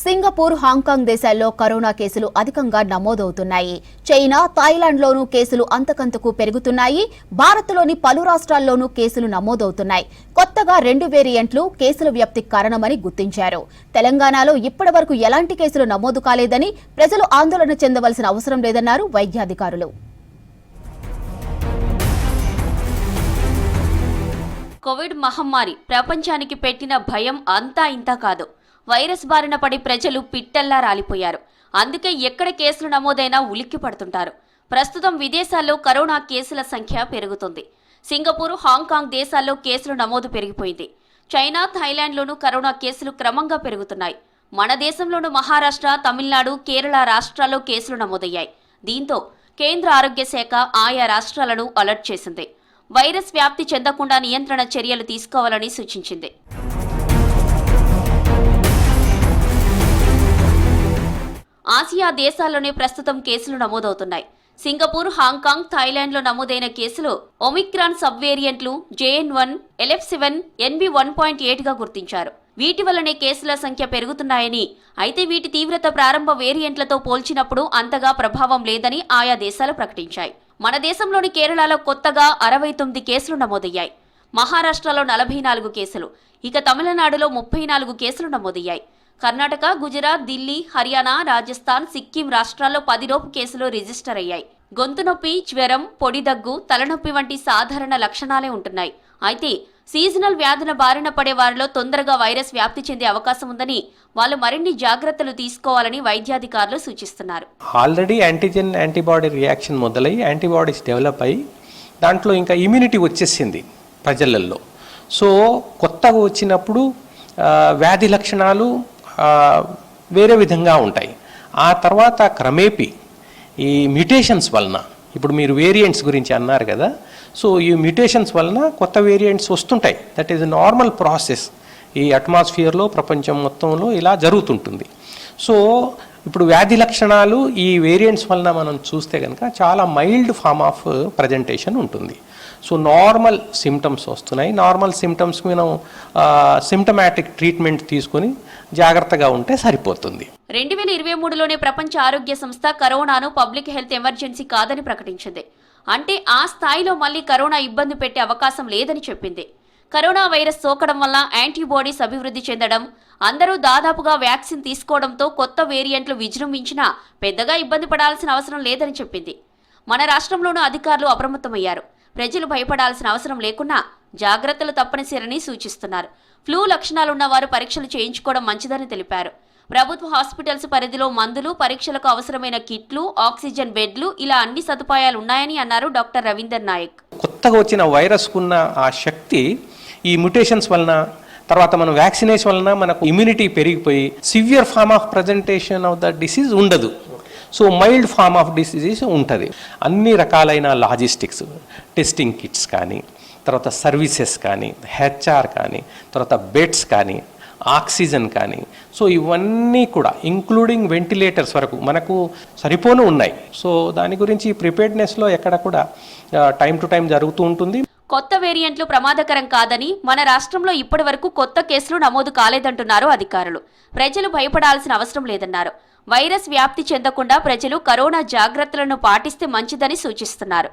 Singapore, Hong Kong దేశాల్లో corona కేసులు అధికంగా నమోదవుతున్నాయి. చైనా, థాయిలాండ్లోనూ కేసులు అంతకంతకు పెరుగుతున్నాయి. భారత్లోని పలు రాష్ట్రాల్లోనూ కేసులు నమోదవుతున్నాయి. కొత్తగా 2 వేరియంట్లు కేసుల వ్యాప్తికి కారణమని గుర్తించారు. తెలంగాణలో ఇప్పటివరకు ఎలాంటి కేసులు నమోదు కాలేదని, ప్రజలు ఆందోళన చెందవలసిన అవసరం లేదన్నారు వైద్యాధికారులు. కోవిడ్ మహమ్మారి ప్రపంచానికి పెట్టిన భయం అంతా ఇంతా కాదు. వైరస్ బారిన పడి ప్రజలు పిట్టల్లా రాలిపోయారు. అందుకే ఎక్కడ కేసులు నమోదైనా ఉలిక్కి పడుతుంటారు. ప్రస్తుతం విదేశాల్లో కరోనా కేసుల సంఖ్య పెరుగుతుంది. సింగపూర్, హాంకాంగ్ దేశాల్లో కేసులు నమోదు పెరిగిపోయింది. చైనా, థాయిలాండ్లోనూ కరోనా కేసులు క్రమంగా పెరుగుతున్నాయి. మన దేశంలోనూ మహారాష్ట్ర, తమిళనాడు, కేరళ రాష్ట్రాల్లో కేసులు నమోదయ్యాయి. దీంతో కేంద్ర ఆరోగ్య శాఖ ఆయా రాష్ట్రాలను అలర్ట్ చేసింది. వైరస్ వ్యాప్తి చెందకుండా నియంత్రణ చర్యలు తీసుకోవాలని సూచించింది. ఆసియా దేశాల్లోనే ప్రస్తుతం కేసులు నమోదవుతున్నాయి. సింగపూర్, హాంకాంగ్, థాయిలాండ్లో నమోదైన కేసులు ఒమిక్రాన్ సబ్ వేరియంట్లు JN1, LF7, NB1.8గా గుర్తించారు. వీటి వల్లనే కేసుల సంఖ్య పెరుగుతున్నాయని, అయితే వీటి తీవ్రత ప్రారంభ వేరియంట్లతో పోల్చినప్పుడు అంతగా ప్రభావం లేదని ఆయా దేశాలు ప్రకటించాయి. మన దేశంలోని కేరళలో కొత్తగా 69 కేసులు నమోదయ్యాయి. మహారాష్ట్రలో 44 కేసులు, ఇక తమిళనాడులో 34 కేసులు నమోదయ్యాయి. కర్ణాటక, గుజరాత్, ఢిల్లీ, హర్యానా, రాజస్థాన్, సిక్కిం రాష్ట్రాల్లో 10 లోపు కేసులు రిజిస్టర్ అయ్యాయి. గొంతు నొప్పి, జ్వరం, పొడి దగ్గు, తలనొప్పి వంటి సాధారణ లక్షణాలే ఉంటున్నాయి. అయితే సీజనల్ వ్యాధుల బారిన పడే వారిలో తొందరగా వైరస్ వ్యాప్తి చెందే అవకాశం ఉందని, వాళ్ళు మరిన్ని జాగ్రత్తలు తీసుకోవాలని వైద్యాధికారులు సూచిస్తున్నారు. ఆల్రెడీ యాంటీబాడీ రియాక్షన్ మొదలై యాంటీబాడీస్ డెవలప్ అయ్యి దాంట్లో ఇంకా ఇమ్యూనిటీ వచ్చేసింది ప్రజలలో. సో కొత్తగా వచ్చినప్పుడు వ్యాధి లక్షణాలు వేరే విధంగా ఉంటాయి. ఆ తర్వాత క్రమేపీ ఈ మ్యుటేషన్స్ వలన, ఇప్పుడు మీరు వేరియంట్స్ గురించి అన్నారు కదా, సో ఈ మ్యుటేషన్స్ వలన కొత్త వేరియంట్స్ వస్తుంటాయి. That is normal process. ఈ అట్మాస్ఫియర్లో, ప్రపంచం మొత్తంలో ఇలా జరుగుతుంటుంది. సో ఇప్పుడు వ్యాధి లక్షణాలు ఈ వేరియంట్స్ వలన మనం చూస్తే కనుక చాలా మైల్డ్ ఫామ్ ఆఫ్ ప్రజెంటేషన్ ఉంటుంది. సో నార్మల్ సిమ్టమ్స్ వస్తున్నాయి. నార్మల్ సిమ్టమ్స్కి మనం సిమ్టమాటిక్ ట్రీట్మెంట్ తీసుకొని జాగ్రత్తగా ఉంటే సరిపోతుంది. 2023లోనే ప్రపంచ ఆరోగ్య సంస్థ కరోనాను పబ్లిక్ హెల్త్ ఎమర్జెన్సీ కాదని ప్రకటించింది. అంటే ఆ స్థాయిలో మళ్లీ కరోనా ఇబ్బంది పెట్టే అవకాశం లేదని చెప్పింది. కరోనా వైరస్ సోకడం వల్ల యాంటీబాడీస్ అభివృద్ధి చెందడం, అందరూ దాదాపుగా వ్యాక్సిన్ తీసుకోవడంతో కొత్త వేరియంట్లు విజృంభించినా పెద్దగా ఇబ్బంది పడాల్సిన అవసరం లేదని చెప్పింది. మన రాష్ట్రంలోనూ అధికారులు అప్రమత్తమయ్యారు. ప్రజలు భయపడాల్సిన అవసరం లేకున్నా జాగ్రత్తలు తప్పనిసరని సూచిస్తున్నారు. ఫ్లూ లక్షణాలున్న వారు పరీక్షలు చేయించుకోవడం మంచిదని తెలిపారు. ప్రభుత్వ హాస్పిటల్స్ పరిధిలో మందులు, పరీక్షలకు అవసరమైన కిట్లు, ఆక్సిజన్ బెడ్లు, ఇలా అన్ని సదుపాయాలు ఉన్నాయని అన్నారు డాక్టర్ రవీందర్ నాయక్. కొత్తగా వచ్చిన వైరస్కున్న ఆ శక్తి ఈ మ్యుటేషన్స్ వలన, తర్వాత మనం వ్యాక్సినేషన్ వలన మనకు ఇమ్యూనిటీ పెరిగిపోయి severe form of presentation of the disease ఉండదు. So mild form of disease ఉంటుంది. అన్ని రకాలైన లాజిస్టిక్స్, టెస్టింగ్ కిట్స్ కానీ, తర్వాత సర్వీసెస్ కానీ, HR కానీ, తర్వాత బెడ్స్ కానీ, ఆక్సిజన్ కానీ, సో ఇవన్నీ కూడా ఇంక్లూడింగ్ వెంటిలేటర్స్ వరకు మనకు సరిపోను ఉన్నాయి. సో దాని గురించి ప్రిపేర్డ్నెస్లో ఎక్కడ కూడా టైం టు టైం జరుగుతూ ఉంటుంది. కొత్త వేరియంట్లు ప్రమాదకరం కాదని, మన రాష్ట్రంలో ఇప్పటి వరకు కొత్త కేసులు నమోదు కాలేదంటున్నారు అధికారులు. ప్రజలు భయపడాల్సిన అవసరం లేదన్నారు. వైరస్ వ్యాప్తి చెందకుండా ప్రజలు కరోనా జాగ్రత్తలను పాటిస్తే మంచిదని సూచిస్తున్నారు.